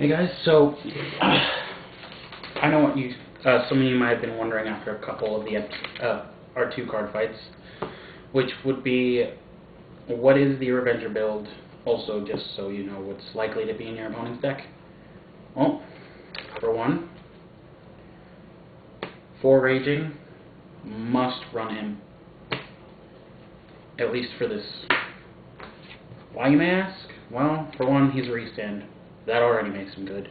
Hey guys, so I know what you, some of you might have been wondering after a couple of the R2 card fights, which would be, what is the Revenger build? Also, just so you know what's likely to be in your opponent's deck. Well, for one, 4 Raging, must run him. At least for this. Why, you may ask? Well, for one, he's a restand. That already makes him good.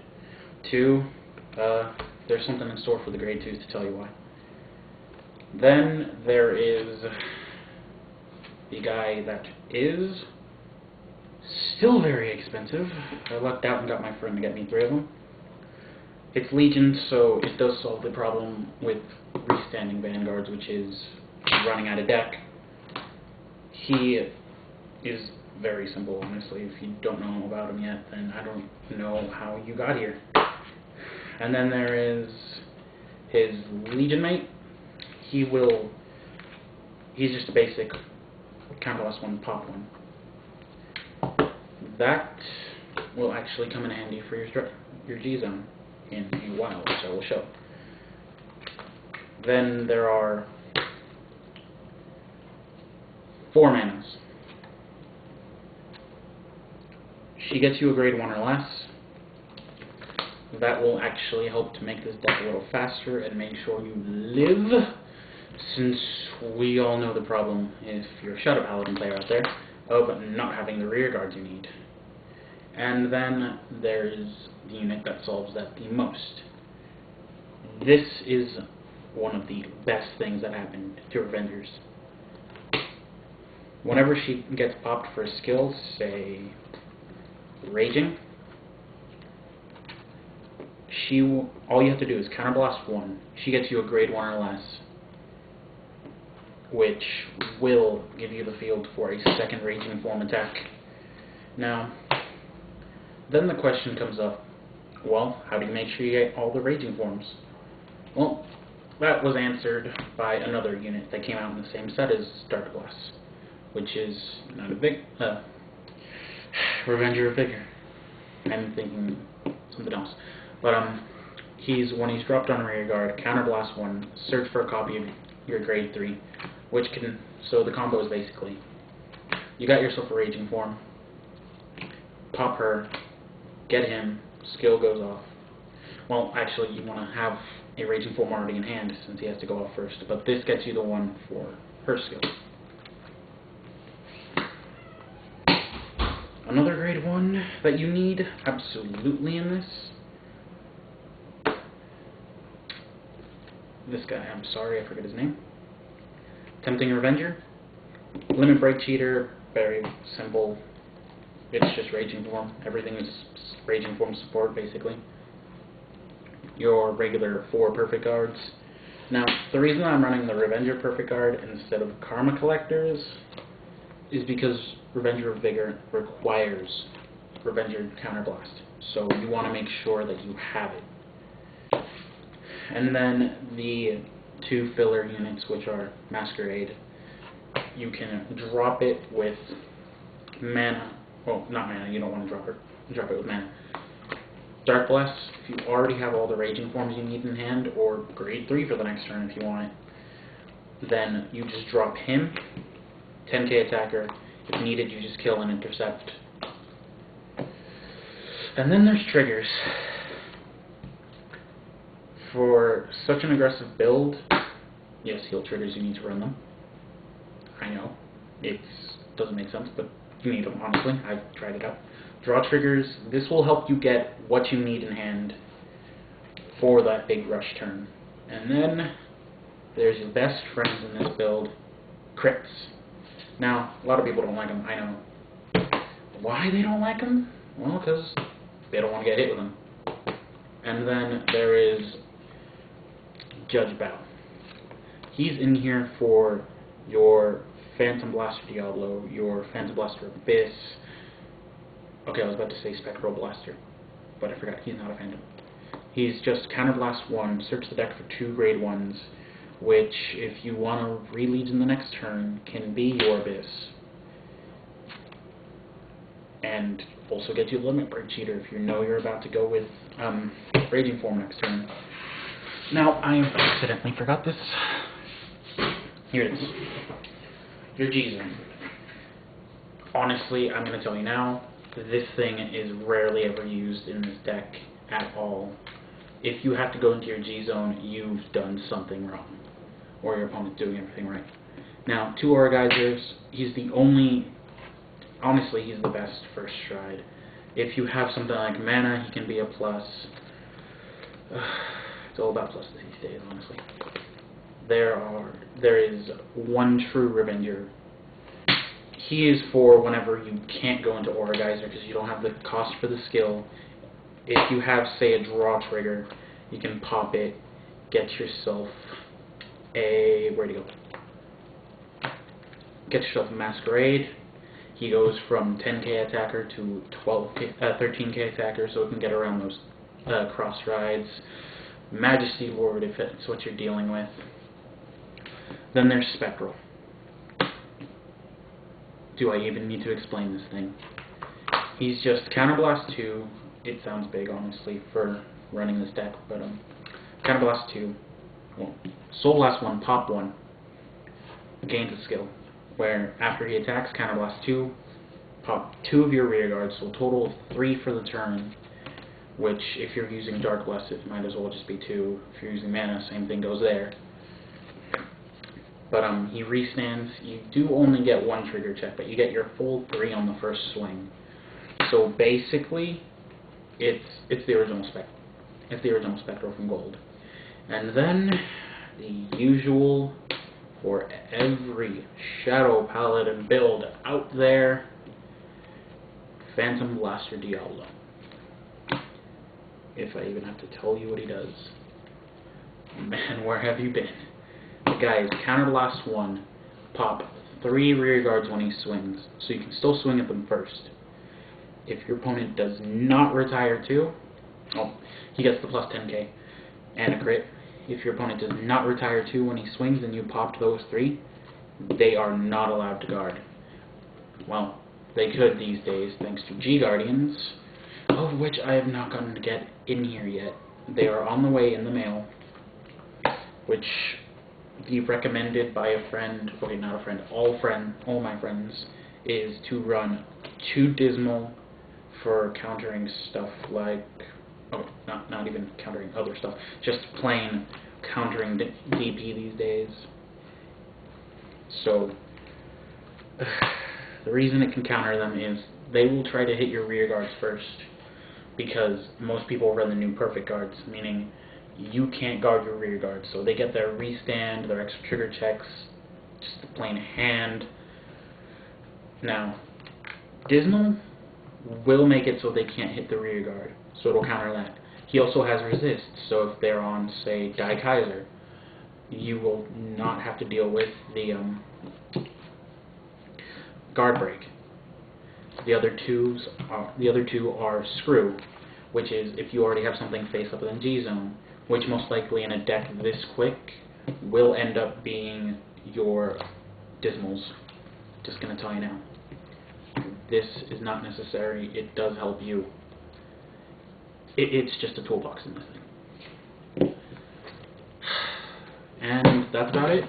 2, there's something in store for the grade 2s to tell you why. Then there is the guy that is still very expensive. I lucked out and got my friend to get me 3 of them. It's Legion, so it does solve the problem with restanding Vanguards, which is running out of deck. He is very simple, honestly. If you don't know about him yet, then I don't know how you got here. And then there is his Legion mate. He's just a basic counter +1, pop 1. That will actually come in handy for your G-Zone in a while, which I will show. Then there are 4 manas. She gets you a grade 1 or less. That will actually help to make this deck a little faster and make sure you live, since we all know the problem, if you're a Shadow Paladin player out there, of not having the rear guards you need. And then there's the unit that solves that the most. This is one of the best things that happened to Revengers. Whenever she gets popped for a skill, say Raging, all you have to do is counterblast 1. She gets you a grade 1 or less, which will give you the field for a second Raging form attack. Now, then the question comes up, well, how do you make sure you get all the Raging forms? Well, that was answered by another unit that came out in the same set as Dark Blast, which is not a big Revenger of Vigor. I'm thinking something else. But when he's dropped on rear guard, counterblast 1, search for a copy of your grade 3, which can, so the combo is basically, you got yourself a Raging form, pop her, get him, skill goes off. Well, actually, you want to have a Raging form already in hand, since he has to go off first, but this gets you the one for her skill. Another grade 1 that you need absolutely in this guy, I'm sorry, I forget his name. Tempting Revenger. Limit Break Cheater, very simple. It's just Raging form. Everything is Raging form support, basically. Your regular 4 perfect guards. Now, the reason I'm running the Revenger perfect guard instead of Karma Collectors is because Revenger of Vigor requires Revenger Counterblast. So you want to make sure that you have it. And then the 2 filler units, which are Masquerade, you can drop it with mana. Well, not mana, you don't want to drop it with mana. Dark Blast, if you already have all the Raging forms you need in hand, or grade 3 for the next turn if you want it, then you just drop him, 10k attacker. If needed, you just kill and intercept. And then there's triggers. For such an aggressive build, yes, heal triggers, you need to run them. I know, it doesn't make sense, but you need them, honestly. I've tried it out. Draw triggers, this will help you get what you need in hand for that big rush turn. And then there's your best friends in this build, crits. Now, a lot of people don't like them, I know. Why they don't like them? Well, because they don't want to get hit with them. And then there is Judge Bao. He's in here for your Phantom Blaster Diablo, your Phantom Blaster Abyss. Okay, I was about to say Spectral Blaster, but I forgot, he's not a Phantom. He's just Counterblast 1, search the deck for 2 grade 1s, which, if you want to re-Legion the next turn, can be your Abyss. And Also get you the Limit Break Cheater if you know you're about to go with Raging Form next turn. Now, I accidentally forgot this. Here it is. Your G-Zone. Honestly, I'm going to tell you now, this thing is rarely ever used in this deck at all. If you have to go into your G-Zone, you've done something wrong. Or your opponent's doing everything right. Now, 2 Aura Geysers, he's the only... Honestly, he's the best first stride. If you have something like mana, he can be a plus. It's all about pluses these days, honestly. There is one true Revenger. He is for whenever you can't go into Aura Geyser because you don't have the cost for the skill. If you have, say, a draw trigger, you can pop it, get yourself a... where'd he go? Get yourself a Masquerade. He goes from 10k attacker to 13k attacker, so it can get around those cross rides. Majesty Lord, if it's what you're dealing with. Then there's Spectral. Do I even need to explain this thing? He's just Counterblast 2. It sounds big, honestly, for running this deck, but Counterblast 2. Well, Soul Blast 1, Pop 1. Gains a skill, where after he attacks, Counterblast 2, pop 2 of your rear guards, so a total of 3 for the turn, which, if you're using Dark Blessed, it might as well just be 2. If you're using mana, same thing goes there. But he restands. You do only get 1 trigger check, but you get your full 3 on the first swing. So basically, it's the original Spectral from Gold. And then the usual for every Shadow Paladin build out there, Phantom Blaster Diablo. If I even have to tell you what he does. Man, where have you been? The guy is Counterblast 1, pop 3 rear guards when he swings, so you can still swing at them first. If your opponent does not retire 2, oh, he gets the plus 10k and a crit. If your opponent does not retire 2 when he swings and you popped those 3, they are not allowed to guard. Well, they could these days thanks to G-Guardians, of which I have not gotten to get in here yet. They are on the way in the mail, which the recommended by a friend, okay, not a friend, all my friends, is to run 2 Dismal for countering stuff like, oh, not even countering other stuff, just plain countering DP these days. So, the reason it can counter them is they will try to hit your rear guards first, because most people run the new perfect guards, meaning you can't guard your rear guards, so they get their restand, their extra trigger checks, just a plain hand. Now, Dismal will make it so they can't hit the rear guard, so it'll counter that. He also has resist, so if they're on, say, Die Kaiser, you will not have to deal with the guard break. The other two are Screw, which is if you already have something face up in G-Zone, which most likely in a deck this quick will end up being your Dismals. Just gonna tell you now. This is not necessary. It does help you. It's just a toolbox in this thing. And that's about it.